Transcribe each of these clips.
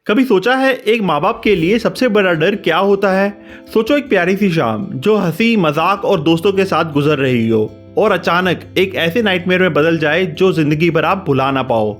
कभी सोचा है एक माँ बाप के लिए सबसे बड़ा डर क्या होता है? सोचो एक प्यारी सी शाम जो हंसी मजाक और दोस्तों के साथ गुजर रही हो और अचानक एक ऐसे नाइटमेयर में बदल जाए जो जिंदगी भर आप भुला ना पाओ।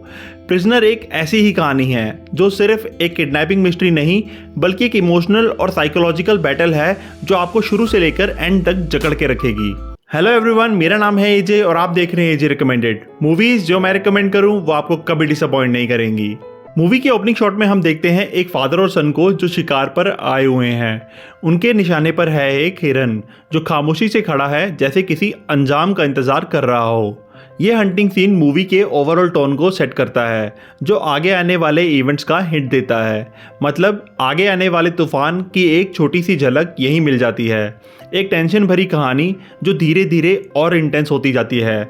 प्रिजनर एक ऐसी ही कहानी है जो सिर्फ एक किडनैपिंग मिस्ट्री नहीं बल्कि एक इमोशनल और साइकोलॉजिकल बैटल है जो आपको शुरू से लेकर एंड तक जकड़ के रखेगी। हेलो एवरीवन, मेरा नाम है एजे और आप देख रहे हैं एजे रिकमेंडेड। मूवीज जो मैं रिकमेंड करूं वो आपको कभी डिसअपॉइंट नहीं करेंगी। मूवी के ओपनिंग शॉट में हम देखते हैं एक फादर और सन को जो शिकार पर आए हुए हैं। उनके निशाने पर है एक हिरन जो खामोशी से खड़ा है जैसे किसी अंजाम का इंतजार कर रहा हो। यह हंटिंग सीन मूवी के ओवरऑल टोन को सेट करता है जो आगे आने वाले इवेंट्स का हिंट देता है। मतलब आगे आने वाले तूफान की एक छोटी सी झलक यहीं मिल जाती है। एक टेंशन भरी कहानी जो धीरे धीरे और इंटेंस होती जाती है।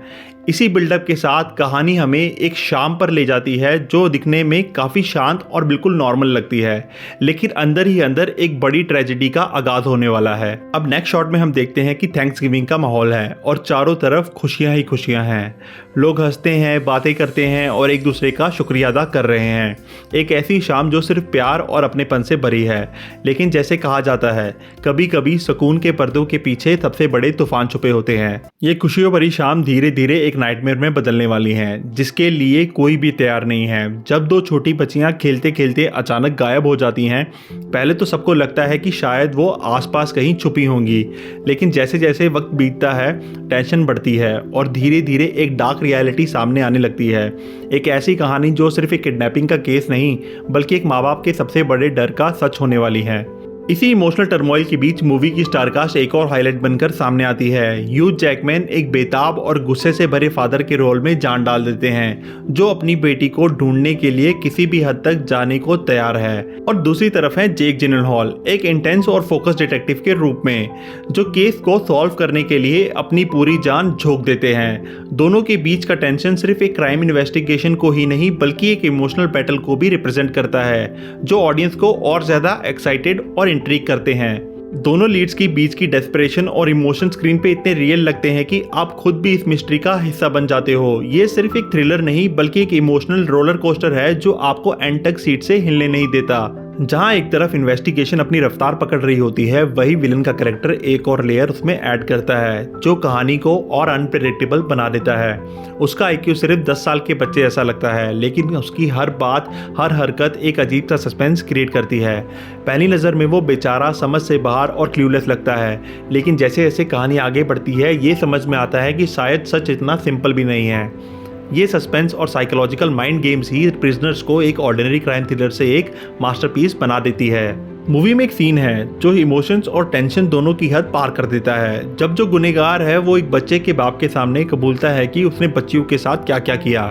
इसी बिल्डअप के साथ कहानी हमें एक शाम पर ले जाती है जो दिखने में काफ़ी शांत और बिल्कुल नॉर्मल लगती है, लेकिन अंदर ही अंदर एक बड़ी ट्रेजेडी का आगाज होने वाला है। अब नेक्स्ट शॉट में हम देखते हैं कि थैंक्सगिविंग का माहौल है और चारों तरफ खुशियां ही खुशियां हैं। लोग हंसते हैं, बातें करते हैं और एक दूसरे का शुक्रिया अदा कर रहे हैं। एक ऐसी शाम जो सिर्फ प्यार और अपनेपन से भरी है, लेकिन जैसे कहा जाता है कभी कभी सुकून के पर्दों के पीछे सबसे बड़े तूफान छुपे होते हैं। ये खुशियों भरी शाम धीरे धीरे एक नाइटमेयर में बदलने वाली हैं जिसके लिए कोई भी तैयार नहीं है। जब दो छोटी बच्चियां खेलते खेलते अचानक गायब हो जाती हैं, पहले तो सबको लगता है कि शायद वो आसपास कहीं छुपी होंगी, लेकिन जैसे जैसे वक्त बीतता है टेंशन बढ़ती है और धीरे धीरे एक डार्क रियलिटी सामने आने लगती है। एक ऐसी कहानी जो सिर्फ एक किडनैपिंग का केस नहीं बल्कि एक माँ बाप के सबसे बड़े डर का सच होने वाली है। इसी इमोशनल टर्मोइल के बीच मूवी की स्टारकास्ट एक और हाईलाइट बनकर सामने आती है। ह्यूज जैकमैन एक बेताब और गुस्से से भरे फादर के रोल में जान डाल देते हैं जो अपनी बेटी को ढूंढने के लिए किसी भी हद तक जाने को तैयार है। और दूसरी तरफ है जेक जिलेनहॉल एक इंटेंस और फोकस डिटेक्टिव के रूप में जो केस को सॉल्व करने के लिए अपनी पूरी जान झोंक देते हैं। दोनों के बीच का टेंशन सिर्फ एक क्राइम इन्वेस्टिगेशन को ही नहीं बल्कि एक इमोशनल बैटल को भी रिप्रेजेंट करता है जो ऑडियंस को और ज्यादा एक्साइटेड और इंट्रिग करते हैं। दोनों लीड्स के बीच की डेस्परेशन और इमोशन स्क्रीन पे इतने रियल लगते हैं कि आप खुद भी इस मिस्ट्री का हिस्सा बन जाते हो। ये सिर्फ एक थ्रिलर नहीं बल्कि एक इमोशनल रोलर कोस्टर है जो आपको एंड तक सीट से हिलने नहीं देता। जहां एक तरफ इन्वेस्टिगेशन अपनी रफ्तार पकड़ रही होती है, वही विलन का कैरेक्टर एक और लेयर उसमें ऐड करता है जो कहानी को और अनप्रेडिक्टेबल बना देता है। उसका आईक्यू सिर्फ 10 साल के बच्चे ऐसा लगता है, लेकिन उसकी हर बात हर हरकत एक अजीब सा सस्पेंस क्रिएट करती है। पहली नज़र में वो बेचारा समझ से बाहर और क्लूलेस लगता है, लेकिन जैसे जैसे कहानी आगे बढ़ती है ये समझ में आता है कि शायद सच इतना सिंपल भी नहीं है। ये सस्पेंस और साइकोलॉजिकल माइंड गेम्स ही प्रिजनर्स को एक ऑर्डिनरी क्राइम थ्रिलर से एक मास्टरपीस बना देती है। मूवी में एक सीन है जो इमोशंस और टेंशन दोनों की हद पार कर देता है। जब जो गुनहगार है वो एक बच्चे के बाप के सामने कबूलता है कि उसने बच्चियों के साथ क्या क्या किया,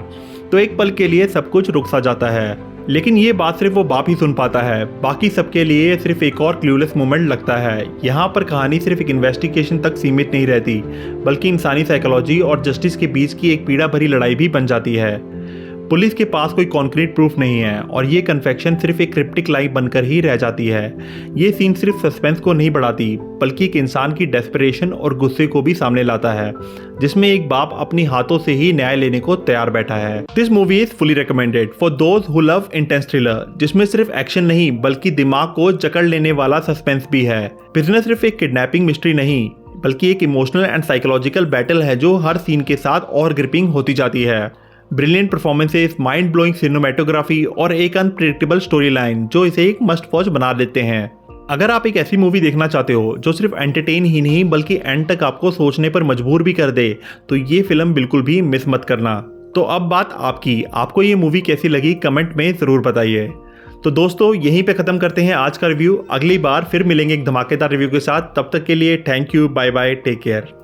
तो एक पल के लिए सब कुछ रुक सा जाता है। लेकिन ये बात सिर्फ वो बाप ही सुन पाता है, बाकी सबके लिए सिर्फ एक और क्लूलेस मोमेंट लगता है। यहाँ पर कहानी सिर्फ एक इन्वेस्टिगेशन तक सीमित नहीं रहती बल्कि इंसानी साइकोलॉजी और जस्टिस के बीच की एक पीड़ा भरी लड़ाई भी बन जाती है। पुलिस के पास कोई कॉन्क्रीट प्रूफ नहीं है और ये कन्फेक्शन सिर्फ एक क्रिप्टिक लाइन बनकर ही रह जाती है। ये सीन सिर्फ सस्पेंस को नहीं बढ़ाती बल्कि एक इंसान की डेस्परेशन और गुस्से को भी सामने लाता है जिसमें एक बाप अपनी हाथों से ही न्याय लेने को तैयार बैठा है। This movie is fully recommended for those who love intense thriller जिसमें सिर्फ एक्शन नहीं बल्कि दिमाग को जकड़ लेने वाला सस्पेंस भी है। प्रिजनर सिर्फ एक किडनैपिंग मिस्ट्री नहीं बल्कि एक इमोशनल एंड साइकोलॉजिकल बैटल है जो हर सीन के साथ और ग्रिपिंग होती जाती है। Brilliant performances, mind blowing cinematography और एक अनप्रेडिक्टेबल स्टोरी लाइन जो इसे एक मस्ट वॉच बना देते हैं। अगर आप एक ऐसी मूवी देखना चाहते हो जो सिर्फ एंटरटेन ही नहीं बल्कि एंड तक आपको सोचने पर मजबूर भी कर दे, तो ये फिल्म बिल्कुल भी मिस मत करना। तो अब बात आपकी, आपको ये मूवी कैसी लगी कमेंट में ज़रूर बताइए। तो दोस्तों यहीं पे ख़त्म करते हैं आज का रिव्यू। अगली बार फिर मिलेंगे एक धमाकेदार रिव्यू के साथ। तब तक के लिए thank you, bye bye, take care.